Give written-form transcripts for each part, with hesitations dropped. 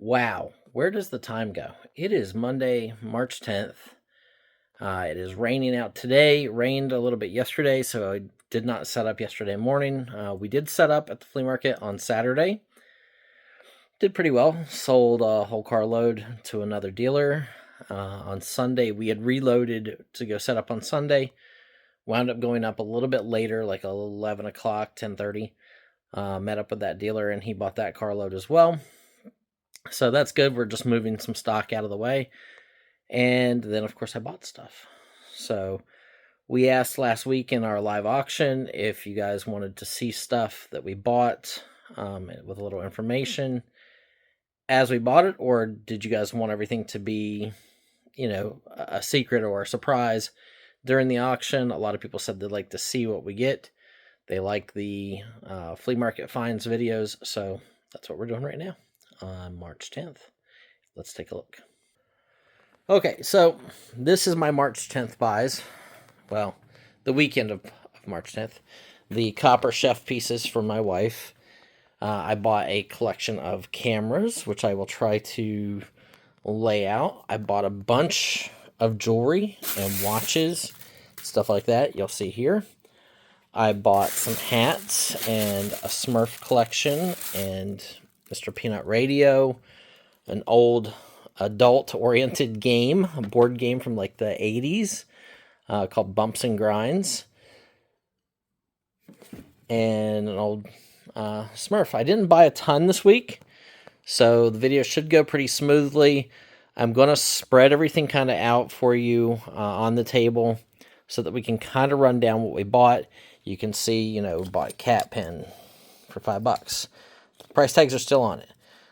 Wow, where does the time go? It is Monday, March 10th. It is raining out today. Rained a little bit yesterday, so I did not set up yesterday morning. We did set up at the flea market on Saturday. Did pretty well. Sold a whole carload to another dealer. On Sunday, we had reloaded to go set up on Sunday. Wound up going up a little bit later, like 11 o'clock, 10:30. Met up with that dealer, and he bought that carload as well. So that's good. We're just moving some stock out of the way. And then, of course, I bought stuff. So we asked last week in our live auction if you guys wanted to see stuff that we bought with a little information as we bought it, or did you guys want everything to be, a secret or a surprise during the auction? A lot of people said they'd like to see what we get. They like the Flea Market Finds videos, so that's what we're doing right now on March 10th. Let's take a look. Okay, so this is my March 10th buys. Well, the weekend of March 10th. The copper chef pieces for my wife. I bought a collection of cameras, which I will try to lay out. I bought a bunch of jewelry and watches, stuff like that. You'll see here. I bought some hats and a Smurf collection and Mr. Peanut Radio, an old adult-oriented game, a board game from like the 80s called Bumps and Grinds, and an old Smurf. I didn't buy a ton this week, so the video should go pretty smoothly. I'm going to spread everything kind of out for you on the table so that we can kind of run down what we bought. You can see, we bought a cat pen for $5. Price tags are still on it.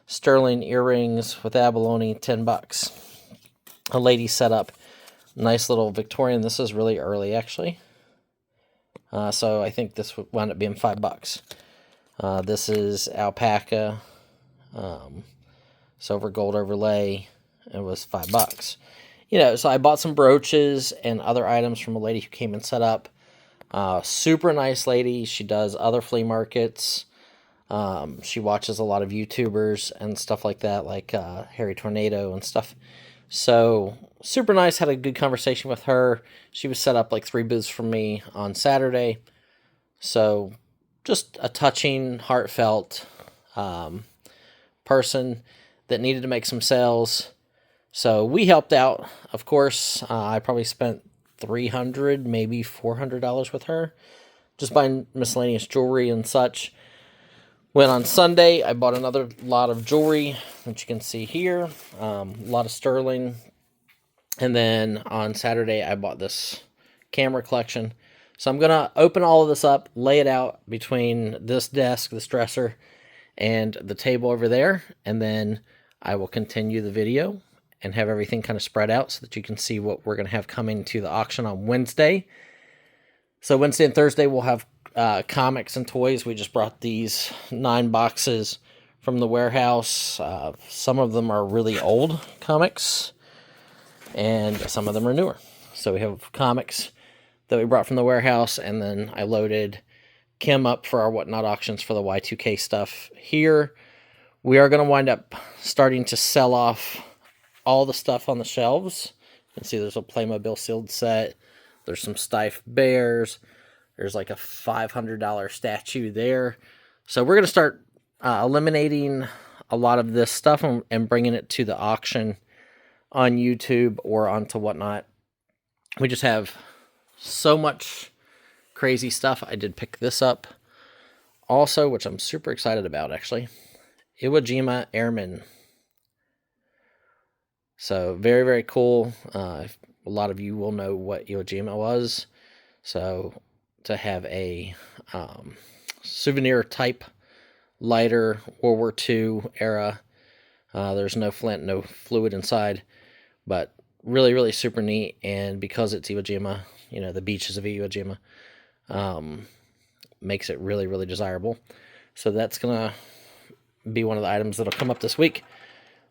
Sterling earrings with abalone, $10. A lady set up nice little Victorian. This is really early, actually. So I think this would wind up being $5. This is alpaca, silver gold overlay. It was $5. So I bought some brooches and other items from a lady who came and set up. Super nice lady. She does other flea markets. She watches a lot of YouTubers and stuff like that, like Harry Tornado and stuff. So super nice. Had a good conversation with her. She was set up like 3 booths from me on Saturday. So just a touching, heartfelt person that needed to make some sales. So we helped out. Of course, I probably spent $300, maybe $400 with her, just buying miscellaneous jewelry and such. Went on Sunday, I bought another lot of jewelry, which you can see here, a lot of sterling. And then on Saturday, I bought this camera collection. So I'm going to open all of this up, lay it out between this desk, this dresser, and the table over there. And then I will continue the video and have everything kind of spread out so that you can see what we're going to have coming to the auction on Wednesday. So Wednesday and Thursday, we'll have comics and toys. We just brought these 9 boxes from the warehouse. Some of them are really old comics, and some of them are newer. So we have comics that we brought from the warehouse, and then I loaded Kim up for our Whatnot auctions for the Y2K stuff here. We are going to wind up starting to sell off all the stuff on the shelves. You can see there's a Playmobil sealed set. There's some Stife Bears. There's like a $500 statue there. So we're going to start eliminating a lot of this stuff and bringing it to the auction on YouTube or onto Whatnot. We just have so much crazy stuff. I did pick this up also, which I'm super excited about, actually. Iwo Jima Airmen. So very, very cool. A lot of you will know what Iwo Jima was. So to have a souvenir type lighter, World War II era. There's no flint, no fluid inside, but really, really super neat. And because it's Iwo Jima, the beaches of Iwo Jima, makes it really, really desirable. So that's going to be one of the items that'll come up this week.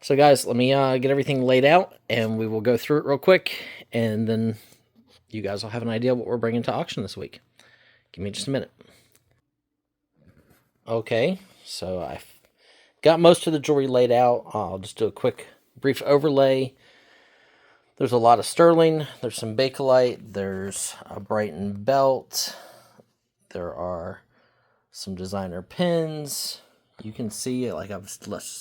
So guys, let me get everything laid out, and we will go through it real quick, and then you guys will have an idea what we're bringing to auction this week. Give me just a minute. Okay, so I got most of the jewelry laid out. I'll just do a quick, brief overlay. There's a lot of sterling. There's some Bakelite. There's a Brighton belt. There are some designer pins. You can see, like, I've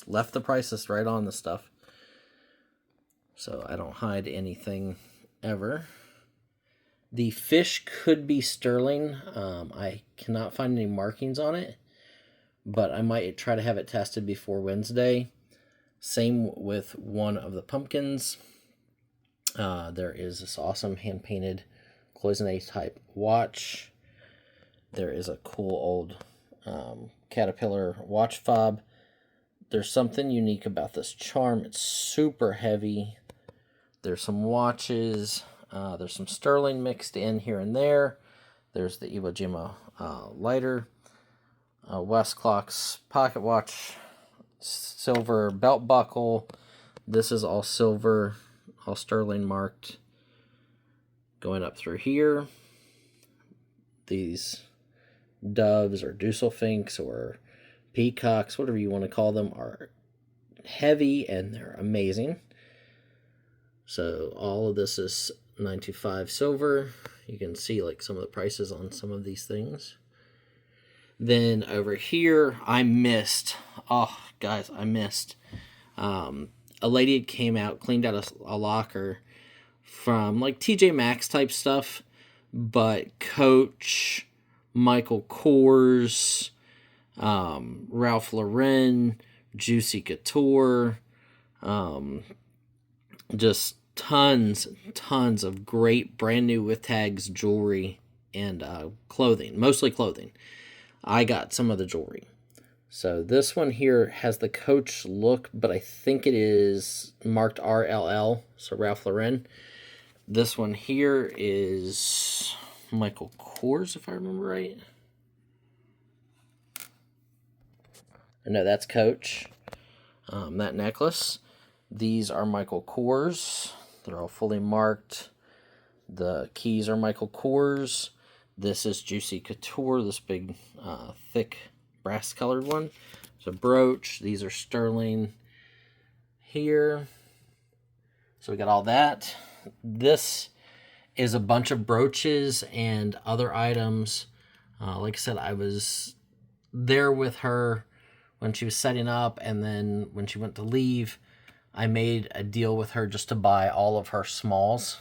left the prices right on the stuff, so I don't hide anything ever. The fish could be sterling. I cannot find any markings on it, but I might try to have it tested before Wednesday. Same with one of the pumpkins. There is this awesome hand-painted cloisonne type watch. There is a cool old Caterpillar watch fob. There's something unique about this charm. It's super heavy. There's some watches. There's some sterling mixed in here and there. There's the Iwo Jima lighter. Westclock's pocket watch. Silver belt buckle. This is all silver, all sterling marked. Going up through here, these doves or Dusselfinks or peacocks, whatever you want to call them, are heavy and they're amazing. So all of this is 925 silver. You can see like some of the prices on some of these things. Then over here, I missed. Oh, guys, I missed. A lady came out, cleaned out a locker from like TJ Maxx type stuff, but Coach, Michael Kors, Ralph Lauren, Juicy Couture, just tons of great brand new with tags jewelry and clothing, mostly clothing. I got some of the jewelry. So this one here has the Coach look, but I think it is marked RLL, so Ralph Lauren. This one here is Michael Kors, if I remember right. No, that's Coach. That necklace. These are Michael Kors. They're all fully marked. The keys are Michael Kors. This is Juicy Couture, this big, thick, brass-colored one. It's a brooch. These are sterling here. So we got all that. This is a bunch of brooches and other items. Like I said, I was there with her when she was setting up, and then when she went to leave, I made a deal with her just to buy all of her smalls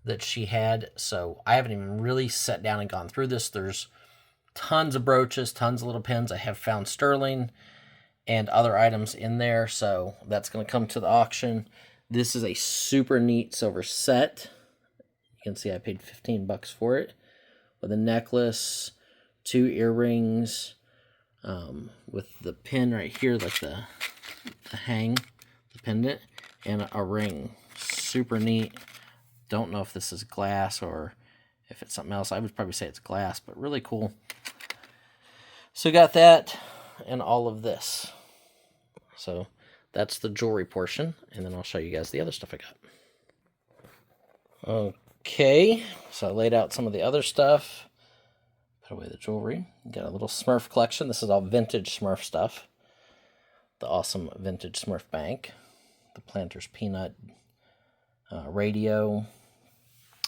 that she had. So I haven't even really sat down and gone through this. There's tons of brooches, tons of little pins. I have found sterling and other items in there, so that's going to come to the auction. This is a super neat silver set. You can see I paid $15 for it, with a necklace, 2 earrings, with the pin right here, like the hang, the pendant, and a ring. Super neat. Don't know if this is glass or if it's something else. I would probably say it's glass, but really cool. So got that and all of this. So that's the jewelry portion, and then I'll show you guys the other stuff I got. Okay, so I laid out some of the other stuff. Put away the jewelry. Got a little Smurf collection. This is all vintage Smurf stuff. The awesome vintage Smurf bank. The Planters Peanut radio.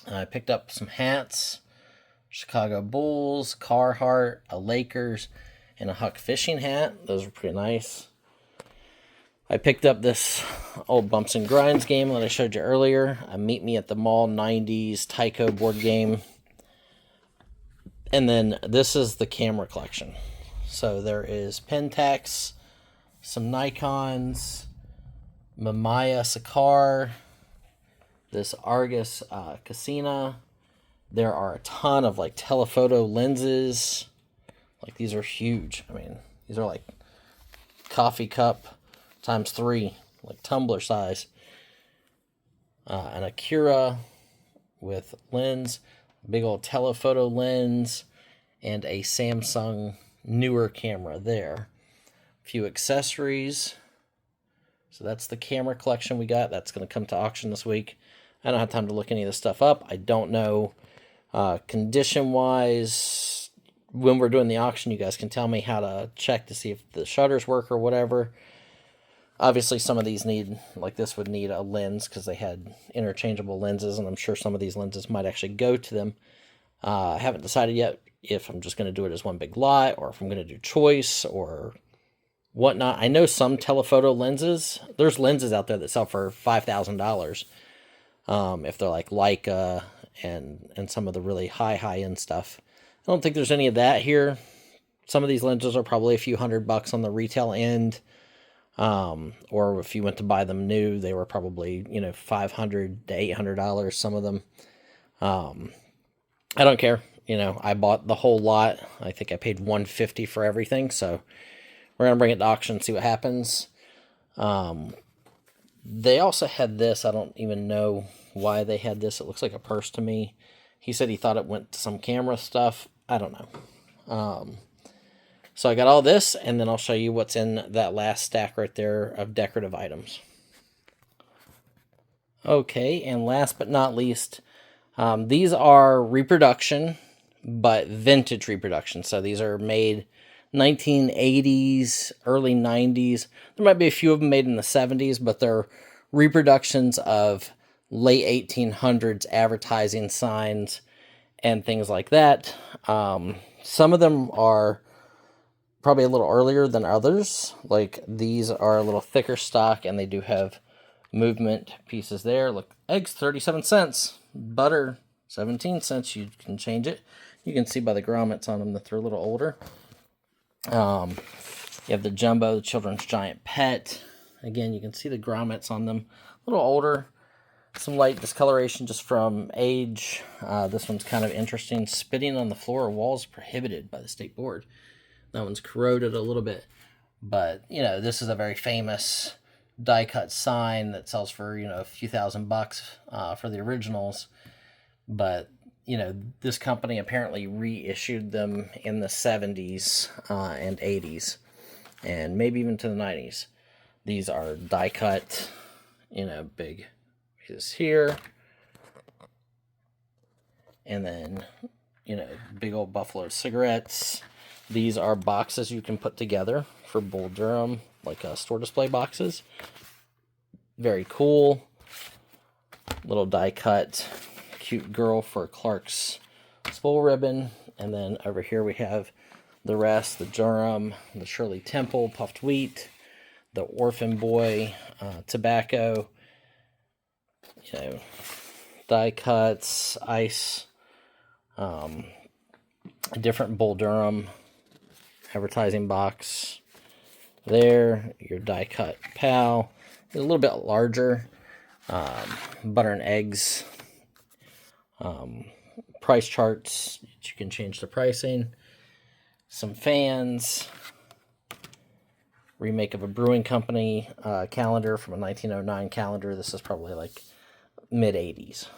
I picked up some hats. Chicago Bulls, Carhartt, a Lakers, and a Huck fishing hat. Those were pretty nice. I picked up this old Bumps and Grinds game that I showed you earlier. A Meet Me at the Mall 90s Tyco board game. And then this is the camera collection. So there is Pentax, some Nikons, Mamiya Sakar, this Argus Cassina. There are a ton of like telephoto lenses. Like these are huge. I mean, these are like coffee cup times 3, like tumbler size. An Acura with lens, big old telephoto lens, and a Samsung newer camera there. A few accessories. So that's the camera collection we got. That's going to come to auction this week. I don't have time to look any of this stuff up. I don't know condition-wise, when we're doing the auction, you guys can tell me how to check to see if the shutters work or whatever. Obviously, some of these need, like this would need a lens because they had interchangeable lenses, and I'm sure some of these lenses might actually go to them. I haven't decided yet if I'm just going to do it as one big lot or if I'm going to do choice or whatnot. I know some telephoto lenses, there's lenses out there that sell for $5,000 if they're like Leica and some of the really high-end stuff. I don't think there's any of that here. Some of these lenses are probably a few $100 on the retail end. Or if you went to buy them new, they were probably, $500 to $800, some of them. I don't care. I bought the whole lot. I think I paid $150 for everything. So we're going to bring it to auction and see what happens. They also had this. I don't even know why they had this. It looks like a purse to me. He said he thought it went to some camera stuff. I don't know. So I got all this, and then I'll show you what's in that last stack right there of decorative items. Okay, and last but not least, these are reproduction, but vintage reproduction. So these are made 1980s, early 90s. There might be a few of them made in the 70s, but they're reproductions of late 1800s advertising signs and things like that. Some of them are probably a little earlier than others. Like these are a little thicker stock, and they do have movement pieces there. Look, eggs 37 cents, butter 17 cents. You can change it. You can see by the grommets on them that they're a little older. You have the jumbo, the children's giant pet. Again, you can see the grommets on them, a little older. Some light discoloration just from age. This one's kind of interesting. Spitting on the floor or walls prohibited by the state board. That one's corroded a little bit. But, this is a very famous die-cut sign that sells for, a few $1,000 for the originals. But, this company apparently reissued them in the 70s and 80s. And maybe even to the 90s. These are die-cut, big pieces here. And then, big old Buffalo cigarettes. These are boxes you can put together for Bull Durham, like store display boxes. Very cool. Little die cut, cute girl for Clark's spool ribbon. And then over here we have the rest, the Durham, the Shirley Temple, puffed wheat, the Orphan Boy, tobacco, die cuts, ice, a different Bull Durham advertising box there, your die cut pal. It's a little bit larger. Butter and eggs. Price charts. You can change the pricing. Some fans. Remake of a brewing company calendar from a 1909 calendar. This is probably like mid-80s.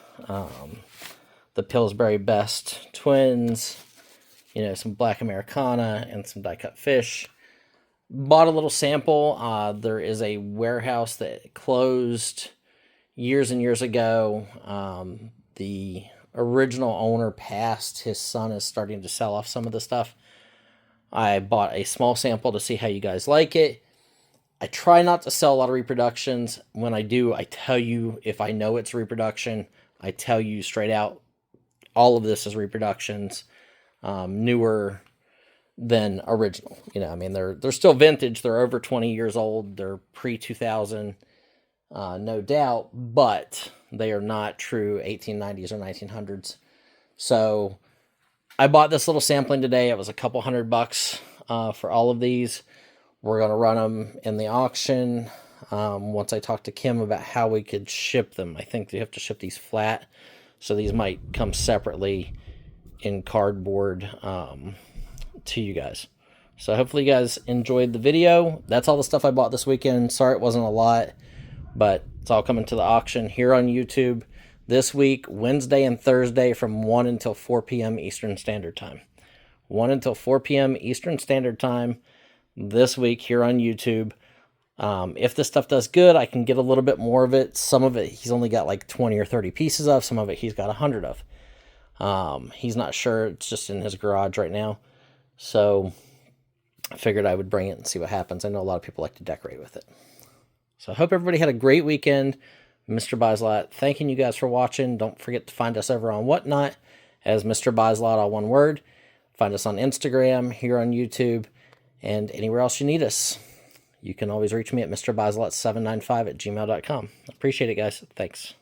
The Pillsbury Best twins. Some black Americana and some die-cut fish. Bought a little sample. There is a warehouse that closed years and years ago. The original owner passed. His son is starting to sell off some of the stuff. I bought a small sample to see how you guys like it. I try not to sell a lot of reproductions. When I do, I tell you if I know it's reproduction. I tell you straight out, all of this is reproductions. Newer than original. They're still vintage. They're over 20 years old. They're pre-2000, no doubt, but they are not true 1890s or 1900s. So I bought this little sampling today. It was a couple $100 for all of these. We're going to run them in the auction. Once I talk to Kim about how we could ship them. I think you have to ship these flat, so these might come separately in cardboard to you guys. So hopefully you guys enjoyed the video. That's all the stuff I bought this weekend. Sorry it wasn't a lot, but it's all coming to the auction here on YouTube this week, Wednesday and Thursday from 1 until 4 p.m. Eastern Standard Time. 1 until 4 p.m. Eastern Standard Time this week here on YouTube. If this stuff does good, I can get a little bit more of it. Some of it he's only got like 20 or 30 pieces of. Some of it he's got 100 of. He's not sure. It's just in his garage right now. So I figured I would bring it and see what happens. I know a lot of people like to decorate with it. So I hope everybody had a great weekend. Mr. Buys-A-Lot, thanking you guys for watching. Don't forget to find us over on Whatnot as Mr. Buys-A-Lot, all one word. Find us on Instagram, here on YouTube, and anywhere else you need us. You can always reach me at MrBuysALot795 at gmail.com. Appreciate it, guys. Thanks.